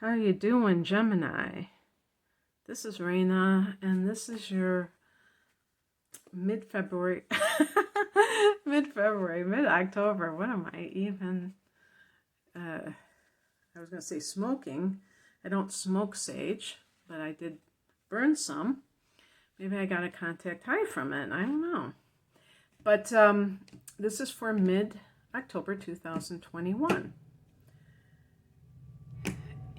How you doing, Gemini? This is Raina, and this is your mid-February, mid-October. What am I even? I was going to say smoking. I don't smoke sage, but I did burn some. Maybe I got a contact high from it. I don't know. But this is for mid-October 2021.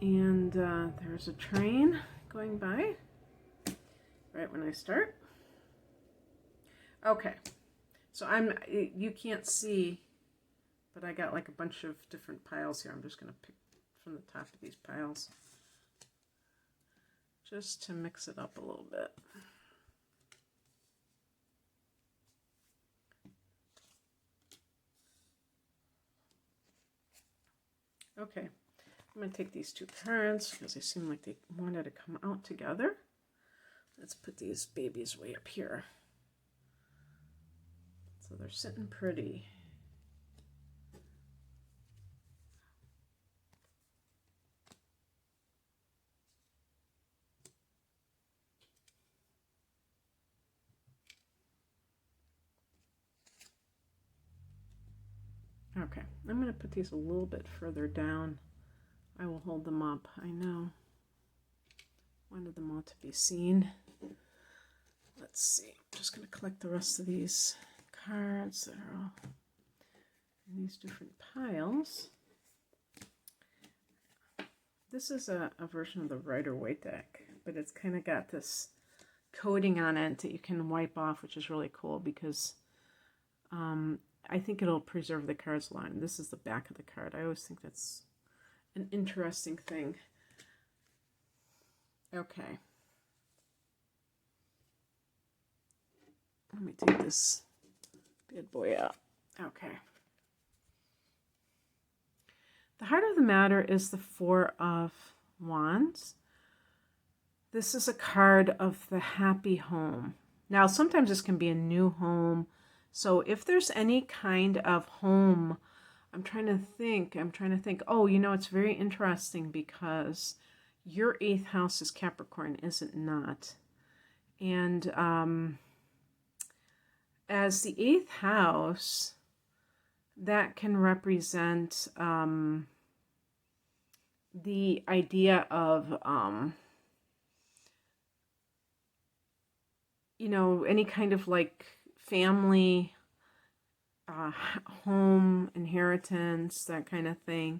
And there's a train going by right when I start. Okay, so you can't see, but I got like a bunch of different piles here. I'm just going to pick from the top of these piles just to mix it up a little bit. Okay, I'm going to take these two cards because they seem like they wanted to come out together. Let's put these babies way up here. So they're sitting pretty. Okay, I'm going to put these a little bit further down. I will hold them up. I know. Wanted them all to be seen. Let's see. I'm just going to collect the rest of these cards that are all in these different piles. This is a version of the Rider-Waite deck, but it's kind of got this coating on it that you can wipe off, which is really cool because I think it'll preserve the cards line. This is the back of the card. I always think that's an interesting thing. Okay. Let me take this bad boy out. Okay. The heart of the matter is the Four of Wands. This is a card of the happy home. Now, sometimes this can be a new home. So if there's any kind of home, I'm trying to think. Oh, you know, it's very interesting because your 8th house is Capricorn, is it not? And as the 8th house, that can represent the idea of, you know, any kind of like family, home, inheritance, that kind of thing.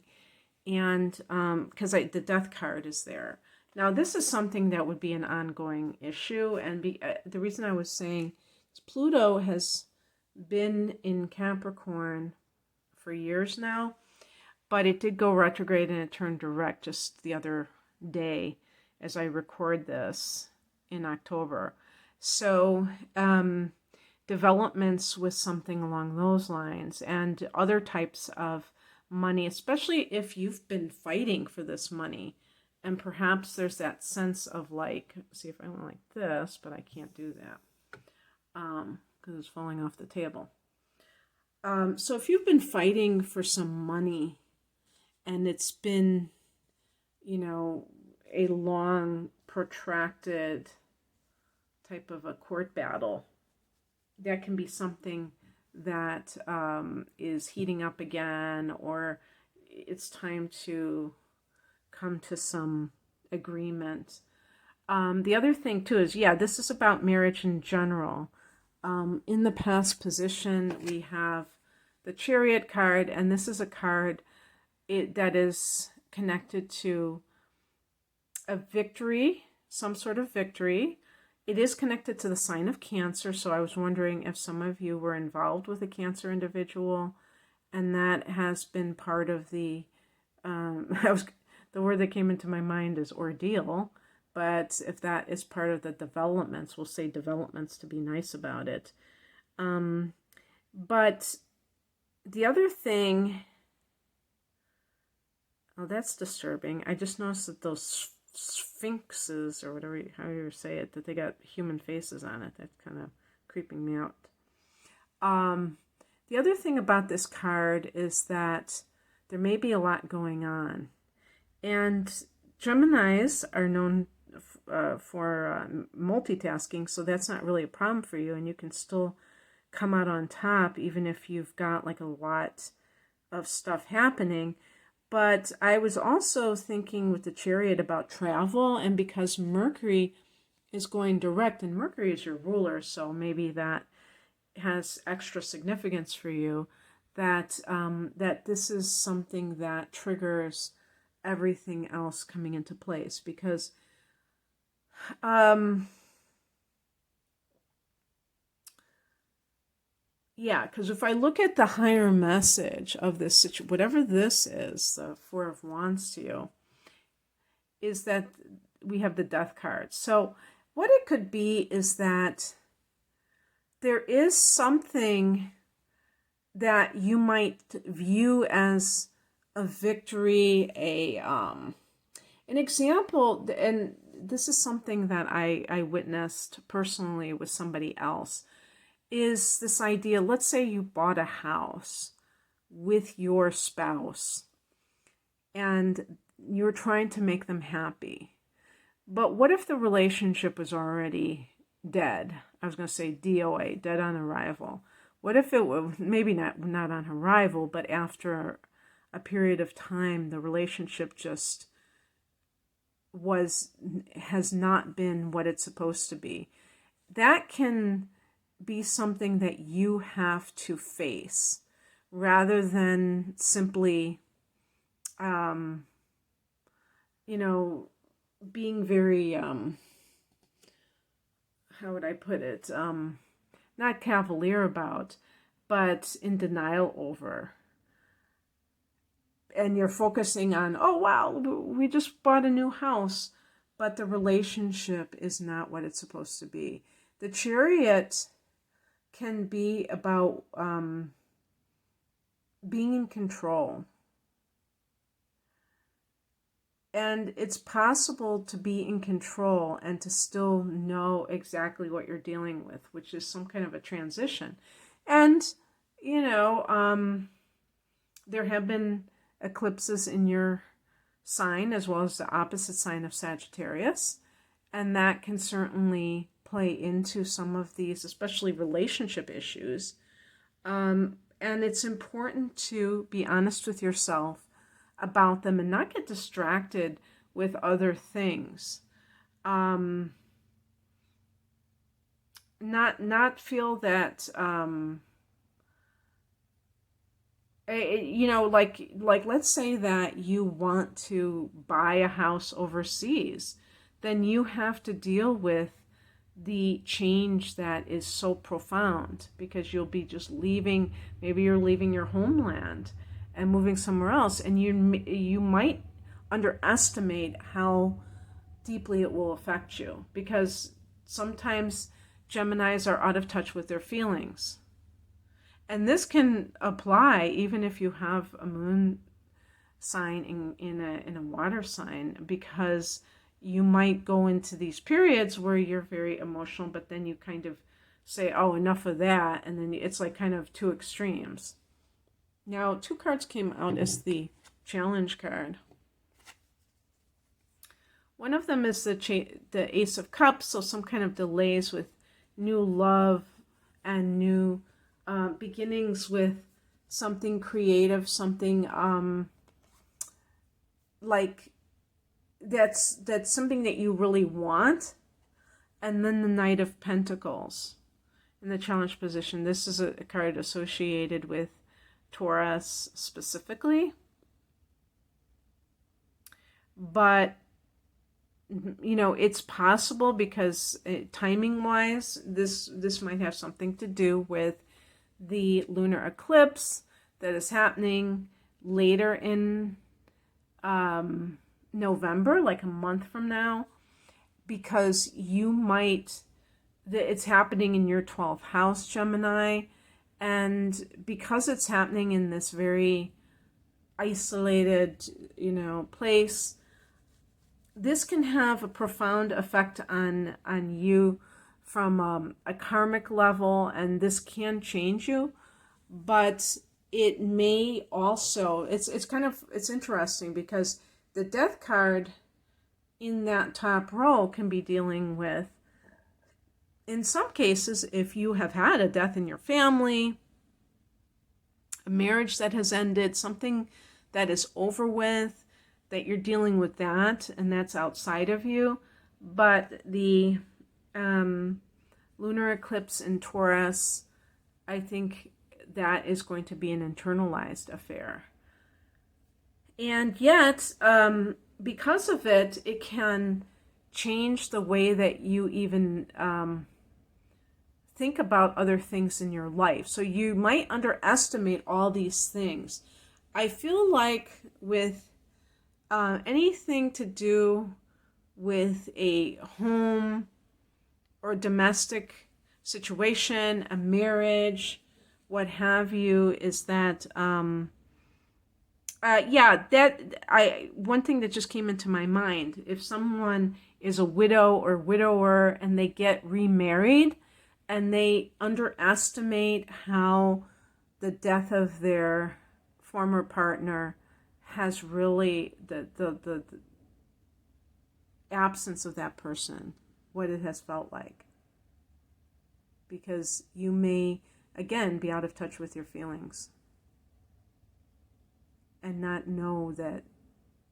And because the death card is there. Now, this is something that would be an ongoing issue. And the reason I was saying is Pluto has been in Capricorn for years now, but it did go retrograde and it turned direct just the other day as I record this in October. So developments with something along those lines and other types of money, especially if you've been fighting for this money. And perhaps there's that sense of like, see if I went like this, but I can't do that because it's falling off the table. So if you've been fighting for some money and it's been, you know, a long, protracted type of a court battle, that can be something that is heating up again, or it's time to come to some agreement. The other thing too is, yeah, this is about marriage in general. In the past position, we have the Chariot card, and this is a card that is connected to a victory, some sort of victory. It is connected to the sign of Cancer, so I was wondering if some of you were involved with a Cancer individual, and that has been part of the, the word that came into my mind is ordeal, but if that is part of the developments, we'll say developments to be nice about it. But the other thing, oh, that's disturbing. I just noticed that those sphinxes, or whatever, how you say it, that they got human faces on it. That's kind of creeping me out. The other thing about this card is that there may be a lot going on. And Geminis are known for multitasking, so that's not really a problem for you, and you can still come out on top even if you've got like a lot of stuff happening. But I was also thinking with the Chariot about travel, and because Mercury is going direct, and Mercury is your ruler, so maybe that has extra significance for you, that that this is something that triggers everything else coming into place. Because yeah, because if I look at the higher message of this situation, whatever this is, the Four of Wands to you, is that we have the Death card. So what it could be is that there is something that you might view as a victory, an example, and this is something that I witnessed personally with somebody else, is this idea, let's say you bought a house with your spouse and you're trying to make them happy. But what if the relationship was already dead? I was going to say DOA, dead on arrival. What if it was maybe not on arrival, but after a period of time, the relationship just has not been what it's supposed to be? That can be something that you have to face rather than simply, being very, how would I put it? Not cavalier about, but in denial over. And you're focusing on, oh, wow, we just bought a new house, but the relationship is not what it's supposed to be. The Chariot can be about being in control. And it's possible to be in control and to still know exactly what you're dealing with, which is some kind of a transition. And, there have been eclipses in your sign as well as the opposite sign of Sagittarius. And that can certainly play into some of these, especially relationship issues. And it's important to be honest with yourself about them and not get distracted with other things. Not feel that like let's say that you want to buy a house overseas, then you have to deal with the change that is so profound, because you'll be just leaving, maybe you're leaving your homeland and moving somewhere else, and you might underestimate how deeply it will affect you, because sometimes Geminis are out of touch with their feelings. And this can apply even if you have a moon sign in a water sign, because you might go into these periods where you're very emotional, but then you kind of say, oh, enough of that, and then it's like kind of two extremes. Now, two cards came out as the challenge card. One of them is the Ace of Cups, so some kind of delays with new love and new beginnings with something creative, something like that's something that you really want. And then the Knight of Pentacles in the challenge position. This is a card associated with Taurus specifically, but it's possible because timing wise this might have something to do with the lunar eclipse that is happening later in November, like a month from now, because it's happening in your 12th house, Gemini. And because it's happening in this very isolated, place, this can have a profound effect on you from a karmic level, and this can change you. But it may also, it's interesting because the Death card in that top row can be dealing with, in some cases, if you have had a death in your family, a marriage that has ended, something that is over with, that you're dealing with that, and that's outside of you. But the lunar eclipse in Taurus, I think that is going to be an internalized affair. And yet, because of it, it can change the way that you even think about other things in your life. So you might underestimate all these things. I feel like with anything to do with a home or domestic situation, a marriage, what have you, is that one thing that just came into my mind, if someone is a widow or widower and they get remarried and they underestimate how the death of their former partner has really the absence of that person, what it has felt like. Because you may, again, be out of touch with your feelings and not know that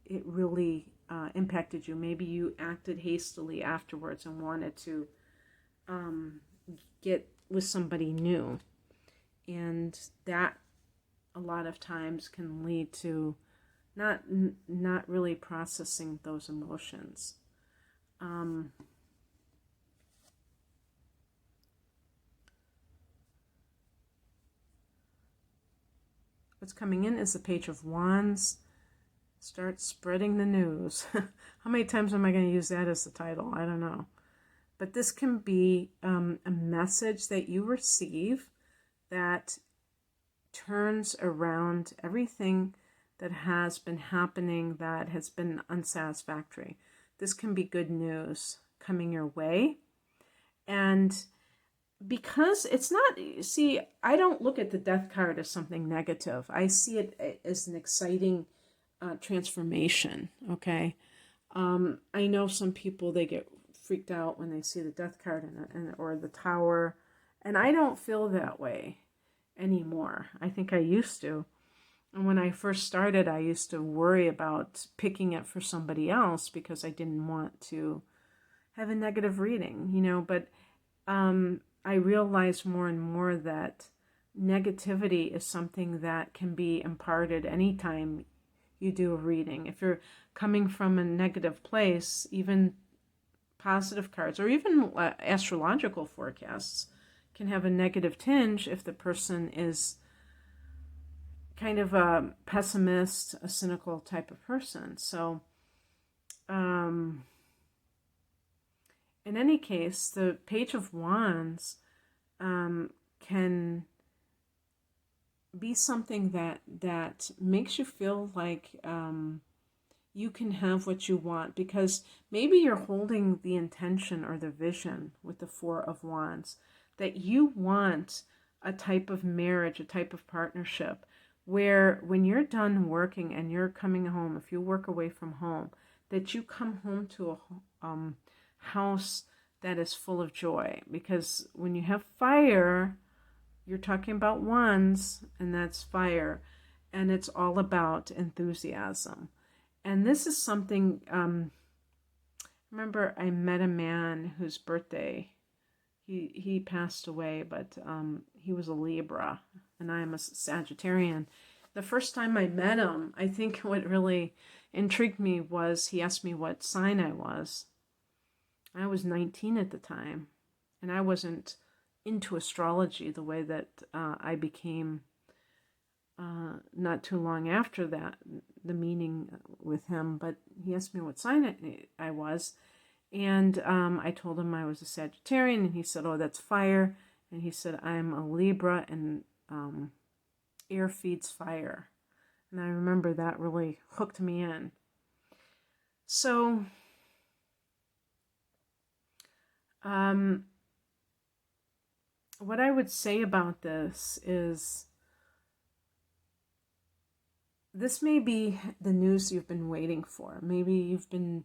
it really impacted you. Maybe you acted hastily afterwards and wanted to get with somebody new. And that a lot of times can lead to not really processing those emotions. What's coming in is the Page of Wands. Start spreading the news. How many times am I going to use that as the title? I don't know. But this can be a message that you receive that turns around everything that has been happening that has been unsatisfactory. This can be good news coming your way. And because it's not, see, I don't look at the death card as something negative. I see it as an exciting transformation, okay? I know some people, they get freaked out when they see the death card or the tower, and I don't feel that way anymore. I think I used to. And when I first started, I used to worry about picking it for somebody else because I didn't want to have a negative reading, but I realize more and more that negativity is something that can be imparted anytime you do a reading. If you're coming from a negative place, even positive cards or even astrological forecasts can have a negative tinge if the person is kind of a pessimist, a cynical type of person. So, in any case, the Page of Wands can be something that makes you feel like you can have what you want, because maybe you're holding the intention or the vision with the Four of Wands that you want a type of marriage, a type of partnership where when you're done working and you're coming home, if you work away from home, that you come home to a house that is full of joy. Because when you have fire, you're talking about wands, and that's fire, and it's all about enthusiasm. And this is something, remember I met a man whose birthday, he passed away, but he was a Libra, and I am a Sagittarian. The first time I met him, I think what really intrigued me was he asked me what sign I was. I was 19 at the time, and I wasn't into astrology the way that I became not too long after that, the meeting with him. But he asked me what sign I was, and I told him I was a Sagittarian, and he said, oh, that's fire. And he said, I'm a Libra, and air feeds fire. And I remember that really hooked me in. So, what I would say about this is, this may be the news you've been waiting for. Maybe you've been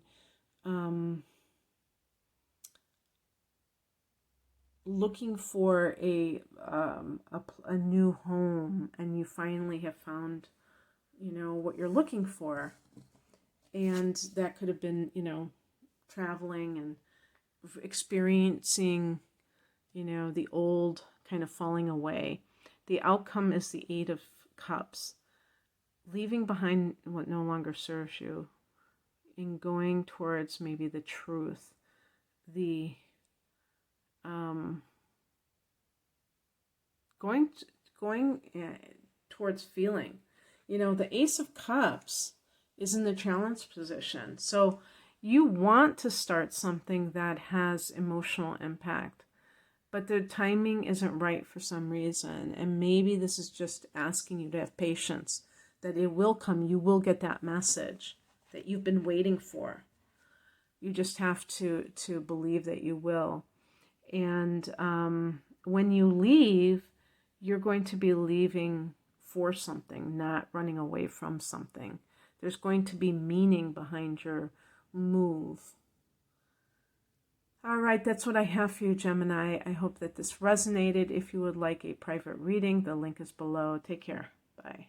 um, looking for a new home, and you finally have found, what you're looking for. And that could have been, traveling and experiencing, the old kind of falling away. The outcome is the Eight of Cups, leaving behind what no longer serves you and going towards maybe the truth, the going towards feeling. The Ace of Cups is in the challenge position. So you want to start something that has emotional impact, but the timing isn't right for some reason. And maybe this is just asking you to have patience, that it will come. You will get that message that you've been waiting for. You just have to believe that you will. And when you leave, you're going to be leaving for something, not running away from something. There's going to be meaning behind your move. All right, that's what I have for you, Gemini. I hope that this resonated. If you would like a private reading, the link is below. Take care. Bye.